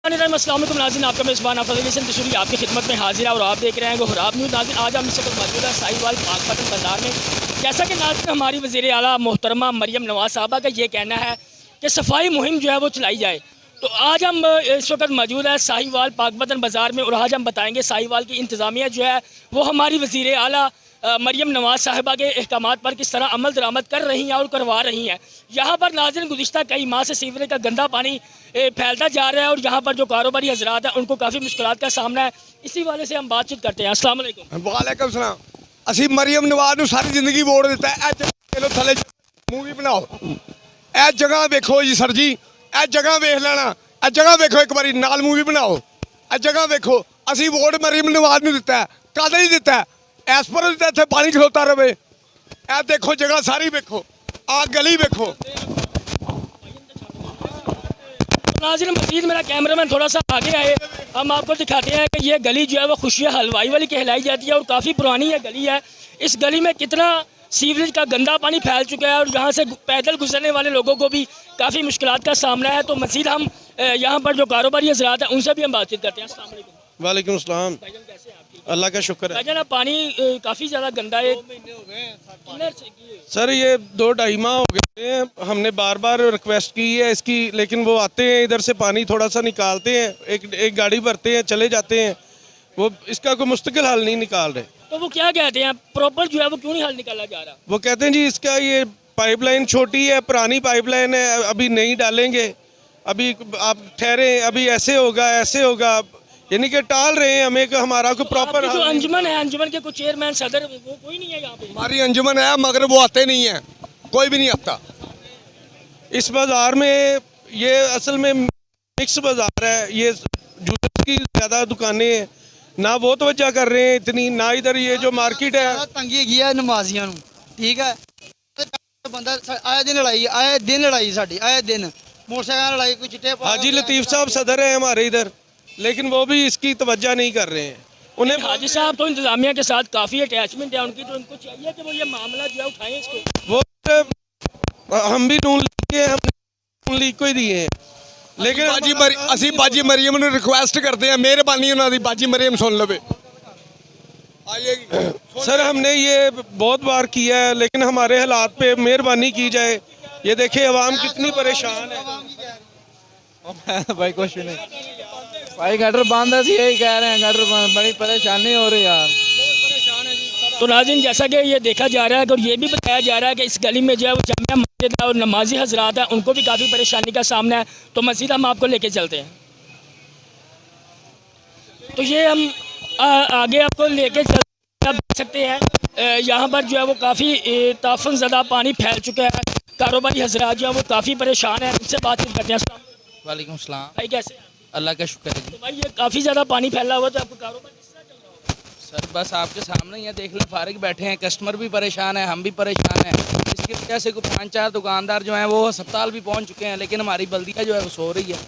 अस्सलाम वालेकुम नाज़रीन, आपका मेज़बान आफिज़ तशरीफ़ आपकी खिदमत में हाजिर है और आप देख रहे हैं गुहराब न्यूज़। नाज़रीन, आज हम इस वक्त मौजूद है साहिवाल पाकपतन बाज़ार में। जैसा कि नाज़रीन हमारी वज़ीर आला मोहतरमा मरियम नवाज़ साहबा का ये कहना है कि सफाई मुहिम जो है वो चलाई जाए, तो आज हम इस वक्त मौजूद है साहिवाल पाकपतन बाज़ार में और आज हम बताएँगे साहिवाल की इंतज़ामिया जो है वो हमारी वज़ीर आला मरियम नवाज़ साहिबा के अहकामात पर किस तरह अमल दरामद कर रही हैं और करवा रही हैं। यहाँ पर नाज़रीन गुज़िश्ता कई माह से सीवरेज का गंदा पानी फैलता जा रहा है और यहाँ पर जो कारोबारी हजरात हैं उनको काफ़ी मुश्किलात का सामना है। इसी वाले से हम बातचीत करते हैं। अस्सलाम वालेकुम। वालेकुम सलाम। असी मरियम नवाज नूं सारी जिंदगी वोट दिता है। चलो थले मूवी बनाओ, ए जगह देखो जी सर जी, ए जगह देख लेना, ए जगह देखो एक बारी नाल मूवी बनाओ, ए जगह देखो। असी वोट मरियम नवाज नूं दिता है, कद नहीं दिता है एस पर दिता, इत्थे पानी खलोता रहे। ए देखो जगह सारी देखो, आ गली देखो। नाज़रीन मज़ीद मेरा कैमरामैन थोड़ा सा आगे आए, हम आपको दिखाते हैं कि ये गली जो है वो खुशियाँ हलवाई वाली कहलाई जाती है और काफ़ी पुरानी ये गली है। इस गली में कितना सीवरेज का गंदा पानी फैल चुका है और यहाँ से पैदल गुजरने वाले लोगों को भी काफ़ी मुश्किलात का सामना है। तो मज़ीद हम यहाँ पर जो कारोबारी हज़रात हैं उनसे भी हम बातचीत करते हैं। अस्सलाम वालेकुम। वालेकुम सलाम। कैसे हैं आपकी? अल्लाह का शुक्र है। भाईजान पानी काफ़ी ज़्यादा गंदा है। सर ये 2-2.5 माह हो गए हैं, हमने बार बार रिक्वेस्ट की है इसकी, लेकिन वो आते हैं इधर से पानी थोड़ा सा निकालते हैं, एक गाड़ी भरते हैं चले जाते हैं, वो इसका कोई मुस्तकिल हल नहीं निकाल रहे। तो वो क्या कहते हैं प्रॉपर जो है वो क्यों नहीं हल निकाला जा रहा? वो कहते हैं जी इसका ये पाइपलाइन छोटी है, पुरानी पाइपलाइन है, अभी नहीं डालेंगे, अभी आप ठहरे, अभी ऐसे होगा, यानी कि टाल रहे हैं हमें कि हमारा कोई प्रॉपर जो अंजुमन है, अंजुमन के कुछ चेयरमैन सदर वो कोई नहीं है यहाँ पे। हमारी अंजुमन है मगर वो आते नहीं है, कोई भी नहीं आता। इस बाज़ार में ये असल में मिक्स बाज़ार है, ये जूते की ज़्यादा दुकानें हैं, ना वो तवज्जो कर रहे हैं इतनी, ना इधर ये जो मार्केट है तंगी की है नमाजियां नूं, ठीक है। बंदा आए दिन लड़ाई साडी, आए दिन मोटरसाइकिल लड़ाई, कोई चिट्टे हाजी लतीफ़ साहब सदर है हमारे इधर, लेकिन वो भी इसकी तवज्जो नहीं कर रहे हैं। उन्हें हाजी साहब तो इंतजामिया के साथ काफ़ी अटैचमेंट है उनकी, तो उनको चाहिए कि वो ये मामला जो है उठाएं इसको। वो हम भी नून लीग के, हम नून लीग को ही दिए हैं, लेकिन असी बाजी मरियम नूं रिक्वेस्ट करते हैं, मेहरबानी उन्हां दी बाजी मरियम सुन लवे। सर हमने ये बहुत बार किया है, लेकिन हमारे हालात पे मेहरबानी की जाए। ये देखिए अवाम कितनी परेशान है। भाई कुछ नहीं भाई, गटर बंद है, यही कह रहे हैं, गटर बंद, बड़ी परेशानी हो रही है यार। तो नाज़रीन जैसा कि ये देखा जा रहा है और ये भी बताया जा रहा है कि इस गली में जो है वो जामिया मस्जिद है और नमाजी हजरात हैं, उनको भी काफ़ी परेशानी का सामना है। तो मज़ीद हम आपको लेके चलते हैं। तो ये हम आगे आपको लेके चलते, आप देख सकते हैं यहाँ पर जो है वो काफ़ी ताफन ज़्यादा पानी फैल चुका है। कारोबारी हजरात जो है वो काफ़ी परेशान है, उनसे बातचीत करते हैं। वालेकुम सलाम। भाई कैसे हैं? अल्लाह का शुक्र है। तो भाई ये काफ़ी ज़्यादा पानी फैला हुआ, तो आपको कारोबार किस तरह चल रहा होगा? सर बस आपके सामने ही है, देख लें, फारिग बैठे हैं, कस्टमर भी परेशान है, हम भी परेशान हैं। इसकी वजह से कुछ 5-4 दुकानदार जो हैं वो अस्पताल भी पहुंच चुके हैं, लेकिन हमारी बल्दिया जो है वो सो रही है।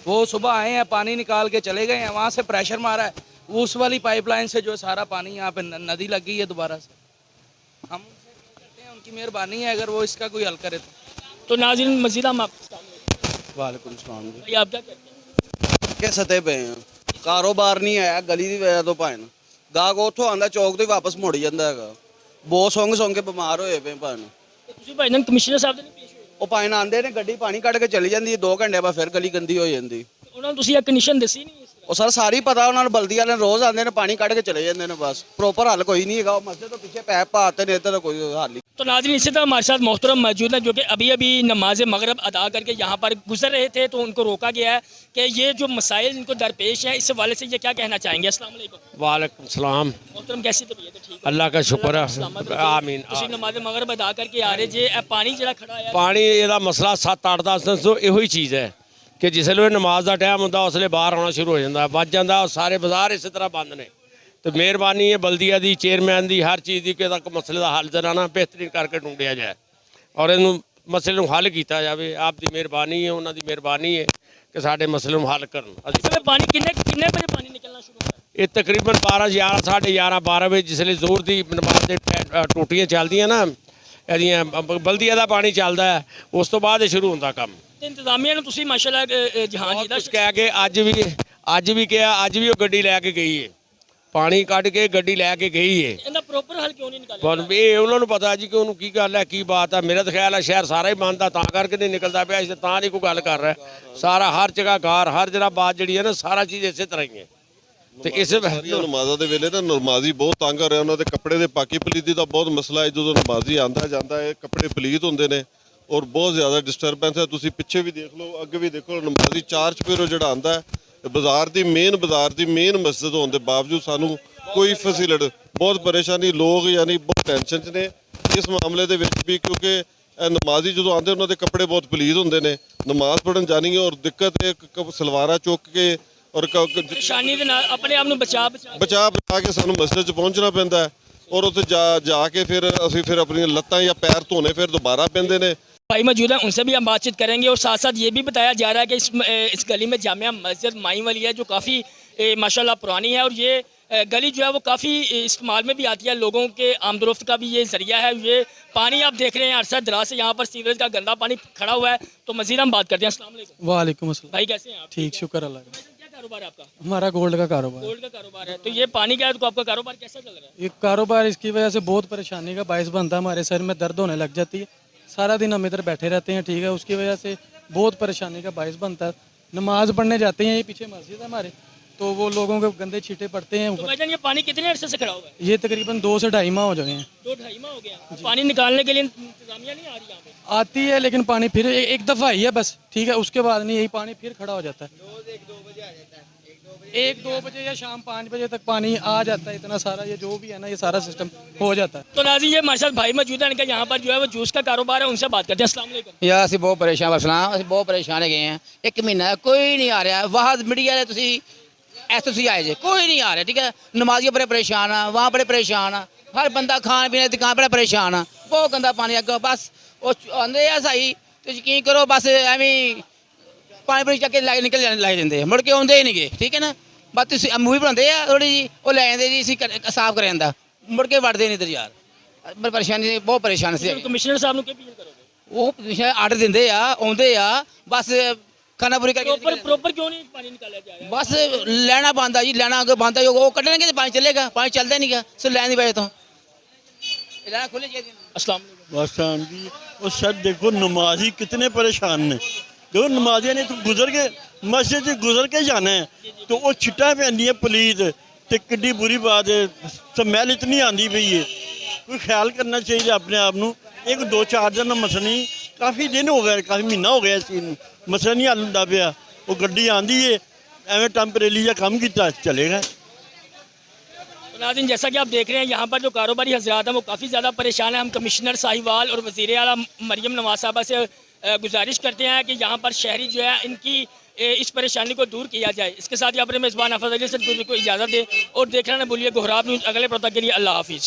वो सुबह आए हैं, पानी निकाल के चले गए हैं, वहाँ से प्रेशर मारा है, वो उस वाली पाइपलाइन से जो सारा पानी यहाँ पे नदी लग गई है दोबारा से। हम उनसे कहते हैं, उनकी मेहरबानी है अगर वो इसका कोई हल करे तो नाज़रीन मज़ीद हम आपको वालेकुम सलाम जी। भाई आप क्या कहते हैं? के सतह पे हैं, कारोबार नहीं है गली की वजह तो भाई गाहक उतों आंदा चौक तो ही वापस मुड़ जाता है, बहुत सौंग के बीमार होए पे भाई। ਤੁਸੀਂ ਭਾਈ ਕਮਿਸ਼ਨਰ ਸਾਹਿਬ ਦੇ ਨਹੀਂ ਪੇਸ਼ ਹੋਏ? ਉਹ ਭਾਈ ਆਂਦੇ ਨੇ ਗੱਡੀ ਪਾਣੀ ਕੱਢ ਕੇ ਚਲੀ ਜਾਂਦੀ ਹੈ, 2 ਘੰਟੇ ਬਾਅਦ ਫਿਰ ਗਲੀ ਗੰਦੀ ਹੋ ਜਾਂਦੀ। ਉਹਨਾਂ ਨੂੰ ਤੁਸੀਂ ਇਹ ਕੰਡੀਸ਼ਨ ਦੱਸੀ ਨਹੀਂ? ਉਹ ਸਰ ਸਾਰੀ ਪਤਾ ਉਹਨਾਂ ਨੂੰ, ਬਲਦੀ ਵਾਲੇ ਰੋਜ਼ ਆਉਂਦੇ ਨੇ ਪਾਣੀ ਕੱਢ ਕੇ ਚਲੇ ਜਾਂਦੇ ਨੇ, बस प्रॉपर हल कोई नहीं है। मस्जिद तो पीछे पैप पाते ने, इधर कोई हल नहीं। तो नाज़रीन इसी तरह हमारे साथ मोहतरम मौजूद हैं जो कि अभी अभी नमाज मगरब अदा करके यहाँ पर गुजर रहे थे, तो उनको रोका गया है कि ये जो मसाइल इनको दरपेश है, इस हवाले से ये क्या कहना चाहेंगे? अस्सलाम वालेकुम। वालेकुम सलाम। मोहतरम कैसी तबीयत है? ठीक है, अल्लाह का शुक्र है, आमीन। ਤੁਸੀਂ नमाज मगरब अदा करके आ रहे जे पानी जरा खड़ा है पानी ਇਹਦਾ ਮਸਲਾ 7-8-10 ਦਿਨ ਤੋਂ ਇਹੋ ਹੀ ਚੀਜ਼ ਹੈ ਕਿ ਜਿਸਲੇ ਨਮਾਜ਼ ਦਾ ਟਾਈਮ ਹੁੰਦਾ ਉਸਲੇ ਬਾਹਰ ਆਉਣਾ ਸ਼ੁਰੂ ਹੋ ਜਾਂਦਾ, ਵੱਜ ਜਾਂਦਾ, ਸਾਰੇ ਬਾਜ਼ਾਰ ਇਸੇ ਤਰ੍ਹਾਂ ਬੰਦ ਨੇ। ਤੇ ਮਿਹਰਬਾਨੀ ਹੈ ਬਲਦੀਆ ਦੀ, ਚੇਅਰਮੈਨ ਦੀ, ਹਰ ਚੀਜ਼ ਦੀ ਕਿ ਇਹਦਾ ਮਸਲੇ ਦਾ ਹੱਲ ਜਰਾ ਨਾ ਬਿਹਤਰੀਨ ਕਰਕੇ ਢੂੰਡਿਆ ਜਾਏ ਔਰ ਇਹਨੂੰ ਮਸਲੇ ਨੂੰ ਹੱਲ ਕੀਤਾ ਜਾਵੇ। ਆਪ ਦੀ ਮਿਹਰਬਾਨੀ ਹੈ, ਉਹਨਾਂ ਦੀ ਮਿਹਰਬਾਨੀ ਹੈ ਕਿ ਸਾਡੇ ਮਸਲੇ ਨੂੰ ਹੱਲ ਕਰਨ। इसमें पानी किन्ने बजे पानी निकलना शुरू होता है? ਇਹ ਤਕਰੀਬਨ 12 11:30 12 ਵਜੇ ਜਿਸਲੇ ਜ਼ੋਰ ਦੀ ਨਮਾਜ਼ ਦੇ ਟੂਟੀਆਂ ਚੱਲਦੀਆਂ ਨਾ, ਇਹਦੀਆਂ ਬਲਦੀਆ ਦਾ ਪਾਣੀ ਚੱਲਦਾ ਹੈ, ਉਸ ਤੋਂ ਬਾਅਦ ਇਹ ਸ਼ੁਰੂ ਹੁੰਦਾ ਕੰਮ। ਤੇ ਇੰਤਜ਼ਾਮੀਆ ਨੂੰ ਤੁਸੀਂ ਮਾਸ਼ਾਅੱਲਾ ਜਹਾਨ ਜੀ ਦਾ ਕੁਛ ਕਹਿ ਕੇ ਅੱਜ ਵੀ ਕਿਹਾ, ਅੱਜ ਵੀ ਉਹ ਗੱਡੀ ਲੈ ਕੇ ਗਈ ਹੈ, ਪਾਣੀ ਕੱਢ ਕੇ ਗੱਡੀ ਲੈ ਕੇ ਗਈ ਹੈ। ਇਹਦਾ ਪ੍ਰੋਪਰ ਹੱਲ ਕਿਉਂ ਨਹੀਂ ਨਿਕਾਲਿਆ? ਪਰ ਇਹ ਉਹਨਾਂ ਨੂੰ ਪਤਾ ਜੀ ਕਿ ਉਹਨੂੰ ਕੀ ਗੱਲ ਹੈ, ਕੀ ਬਾਤ ਹੈ। ਮੇਰਾ ਤਾਂ ਖਿਆਲ ਹੈ ਸ਼ਹਿਰ ਸਾਰਾ ਹੀ ਬੰਦ ਆ, ਤਾਂ ਕਰਕੇ ਨਹੀਂ ਨਿਕਲਦਾ ਪਿਆ, ਇਸ ਤਾਂ ਨਹੀਂ ਕੋਈ ਗੱਲ ਕਰ ਰਿਹਾ। ਸਾਰਾ ਹਰ ਜਗ੍ਹਾ ਗਾਰ, ਹਰ ਜਗ੍ਹਾ ਬਾਤ ਜਿਹੜੀ ਹੈ ਨਾ, ਸਾਰਾ ਚੀਜ਼ ਇਸੇ ਤਰ੍ਹਾਂ ਹੀ ਹੈ। ਤੇ ਇਸੇ ਸਾਰੀਆਂ ਨਮਾਜ਼ਾਂ ਦੇ ਵੇਲੇ ਨਾ ਨਮਾਜ਼ੀ ਬਹੁਤ ਤੰਗ ਆ ਰਿਹਾ, ਉਹਨਾਂ ਦੇ ਕੱਪੜੇ ਦੇ ਪਾਕੀ ਪਲੀਤੀ ਦਾ ਬਹੁਤ ਮਸਲਾ ਹੈ। ਜਦੋਂ ਨਮਾਜ਼ੀ ਆਂਦਾ ਜਾਂਦਾ ਹੈ ਕੱਪੜੇ ਪਲੀਤ ਹੁੰਦੇ ਨੇ ਔਰ ਬਹੁਤ ਜ਼ਿਆਦਾ ਡਿਸਟਰਬੈਂਸ ਹੈ। ਤੁਸੀਂ ਪਿੱਛੇ ਵੀ ਦੇਖ ਲਓ, ਅੱਗੇ ਵੀ ਦੇਖੋ, ਨਮਾਜ਼ੀ ਚਾਰ ਚੁਫੇਰੋਂ ਜਿਹੜਾ ਆਂਦਾ ਹੈ ਬਾਜ਼ਾਰ ਦੀ ਮੇਨ ਮਸਜਿਦ ਹੋਣ ਦੇ ਬਾਵਜੂਦ ਸਾਨੂੰ ਕੋਈ ਫੈਸਿਲਿਟੀ, ਬਹੁਤ ਪਰੇਸ਼ਾਨੀ, ਲੋਕ ਯਾਨੀ ਬਹੁਤ ਟੈਨਸ਼ਨ 'ਚ ਨੇ ਇਸ ਮਾਮਲੇ ਦੇ ਵਿੱਚ ਵੀ, ਕਿਉਂਕਿ ਇਹ ਨਮਾਜ਼ੀ ਜਦੋਂ ਆਉਂਦੇ ਉਹਨਾਂ ਦੇ ਕੱਪੜੇ ਬਹੁਤ ਪਲੀਤ ਹੁੰਦੇ ਨੇ, ਨਮਾਜ਼ ਪੜ੍ਹਨ ਜਾਣੀ ਹੈ ਔਰ ਦਿੱਕਤ ਇਹ ਸਲਵਾਰਾਂ ਚੁੱਕ ਕੇ ਔਰ ਪਰੇਸ਼ਾਨੀ ਦੇ ਨਾਲ ਆਪਣੇ ਆਪ ਨੂੰ ਬਚਾ ਕੇ ਸਾਨੂੰ ਮਸਜਿਦ 'ਚ ਪਹੁੰਚਣਾ ਪੈਂਦਾ ਹੈ ਔਰ ਉੱਥੇ ਜਾ ਕੇ ਫਿਰ ਅਸੀਂ ਆਪਣੀਆਂ ਲੱਤਾਂ ਜਾਂ पैर ਧੋਣੇ ਫਿਰ ਦੁਬਾਰਾ ਪੈਂਦੇ ਨੇ। भाई मौजूद हैं, उनसे भी हम बातचीत करेंगे और साथ साथ ये भी बताया जा रहा है कि इस गली में जामिया मस्जिद माई वाली है जो काफ़ी माशाल्लाह पुरानी है और ये गली जो है वो काफ़ी इस्तेमाल में भी आती है, लोगों के आमदोरफ्त का भी ये ज़रिया है। ये पानी आप देख रहे हैं अरसा दराज से यहाँ पर सीवरेज का गंदा पानी खड़ा हुआ है। तो मज़ीद हम बात करते हैं। अस्सलाम वालेकुम। वालेकुम अस्सलाम। भाई कैसे हैं आप? ठीक, शुक्र अल्लाह का। क्या कारोबार है आपका? हमारा गोल्ड का कारोबार। गोल्ड का कारोबार है। तो ये पानी का है तो आपका कारोबार कैसा चल रहा है? ये कारोबार इसकी वजह से बहुत परेशानी का बायस बनता है, हमारे सर में दर्द होने लग जाती है, सारा दिन हम इधर बैठे रहते हैं, ठीक है, उसकी वजह से बहुत परेशानी का बायस बनता है। नमाज पढ़ने जाते हैं, ये पीछे मस्जिद है हमारे, तो वो लोगों के गंदे छींटे पड़ते हैं तो ऊपर। भाईजान ये पानी कितने अरसे से खड़ा हुआ है? ये तकरीबन 2 से 2.5 माह हो गए हैं। 2-2.5 माह हो गया। पानी निकालने के लिए इंतजामिया नहीं आ रही यहाँ पे? आती है लेकिन पानी फिर एक दफ़ा आई है बस, ठीक है, उसके बाद नहीं, यही पानी फिर खड़ा हो जाता है। 1-2 बजे या शाम 5 बजे तक पानी आ जाता है, इतना सारा ये जो भी है ना, ये सारा सिस्टम हो जाता है। तो नाज़रीन ये मार्शल भाई मौजूद है, इनका यहाँ पर जो है वो जूस का कारोबार है, उनसे बात करते हैं। अस्सलाम वालेकुम। ਯਾਰ ਅਸੀਂ ਬਹੁਤ ਪਰੇਸ਼ਾਨ ਬਸਲਾਮ, ਅਸੀਂ ਬਹੁਤ ਪਰੇਸ਼ਾਨ ਹੈਗੇ ਆ। 1 ਮਹੀਨਾ ਕੋਈ ਨਹੀਂ ਆ ਰਿਹਾ, ਵਾਹ ਮੀਡੀਆ ਦੇ ਤੁਸੀਂ ਐਸਓਸੀ ਆਏ ਜੇ, ਕੋਈ ਨਹੀਂ ਆ ਰਿਹਾ, ਠੀਕ ਹੈ। ਨਮਾਜ਼ੀ ਬੜੇ ਪਰੇਸ਼ਾਨ ਆ, ਵਹਾਂ ਬੜੇ ਪਰੇਸ਼ਾਨ ਆ, ਹਰ ਬੰਦਾ ਖਾਣ ਪੀਣ ਦੀ ਦੁਕਾਨ ਬੜਾ ਪਰੇਸ਼ਾਨ ਆ, ਬਹੁਤ ਗੰਦਾ ਪਾਣੀ ਅੱਗੇ ਬਸ ਉਹ ਆਉਂਦੇ ਆ ਸਹੀ ਤੇ ਯਕੀਨ ਕਰੋ ਬਸ ਐਵੇਂ ਪਾਣੀ ਪੂਣੀ ਚੱਕ ਕੇ ਨਿਕਲ ਲਾਈ ਦਿੰਦੇ ਆ, ਮੁੜ ਕੇ ਆਉਂਦੇ ਹੀ ਨਹੀਂਗੇ, ਠੀਕ ਹੈ ਨਾ। ਬਸ ਤੁਸੀਂ ਮੂਵੀ ਬਣਾਉਂਦੇ ਆ ਥੋੜੀ ਜੀ, ਉਹ ਲੈ ਜਾਂਦੇ ਜੀ ਅਸੀਂ ਸਾਫ਼ ਕਰ ਜਾਂਦਾ, ਮੁੜ ਕੇ ਵੜਦੇ ਨਹੀਂ ਇੱਧਰ ਯਾਰ। ਬੜੀ ਪਰੇਸ਼ਾਨੀ, ਬਹੁਤ ਪਰੇਸ਼ਾਨ ਸੀ। कमिश्नर साहब ਨੂੰ ਕੀ ਅਪੀਲ ਕਰੋਗੇ? ਉਹ ਆਰਡਰ ਦਿੰਦੇ ਆ, ਆਉਂਦੇ ਆ, ਬਸ ਖਾਣਾ ਪੂਰੀ ਕਰਕੇ ਪ੍ਰੋਪਰ ਕਿਉਂ ਨਹੀਂ ਪਾਣੀ ਨਿਕਾਲਿਆ ਜਾ ਰਿਹਾ? ਬਸ ਲੈਣਾ ਬੰਦ ਆ ਜੀ, ਲੈਣਾ ਅੱਗੇ ਬੰਦ ਆ, ਉਹ ਕੱਢਣਗੇ ਤੇ ਪਾਣੀ ਚੱਲੇਗਾ, ਪਾਣੀ ਚੱਲਦਾ ਨਹੀਂਗਾ ਸੋ ਲੈਣ ਦੀ ਵਜ੍ਹਾ ਤੋਂ ਲੈਣਾ ਖੁੱਲੇ ਚਾਹੀਦੇ। अस्सलाम वालेकुम। बस जी, और सर देखो नमाजी कितने परेशान ने, देखो नमाजिया ने तो गुजर के मस्जिद से गुजर के जाना है तो वो छिट्टा पैंदी है पलीत, तो किड्डी बुरी बात है, स्मैल इतनी आंदी पई है। कोई ख्याल करना चाहिए अपने आप नू। 1-2-4 दिन मसला नहीं, काफ़ी दिन हो गए, काफ़ी महीना हो गया इस चीज़ नू, मसला नहीं हल होंदा पिया। वो गड्डी आंदी है एवं टैंपरेरी या कम किया चलेगा। तो नाज़रीन जैसा कि आप देख रहे हैं यहाँ पर जो कारोबारी हजरात हैं वो काफ़ी ज़्यादा परेशान हैं। हम कमिश्नर साहिवाल और वज़ीर आला मरियम नवाज साहबा से गुजारिश करते हैं कि यहाँ पर शहरी जो है इनकी इस परेशानी को दूर किया जाए। इसके साथ ही अपने मेज़बान हफ़ीज़ अली से को इजाज़त दें और देखना न भूलिए गोहराब न्यूज़। अगले प्रोग्राम के लिए अल्लाह हाफिज़।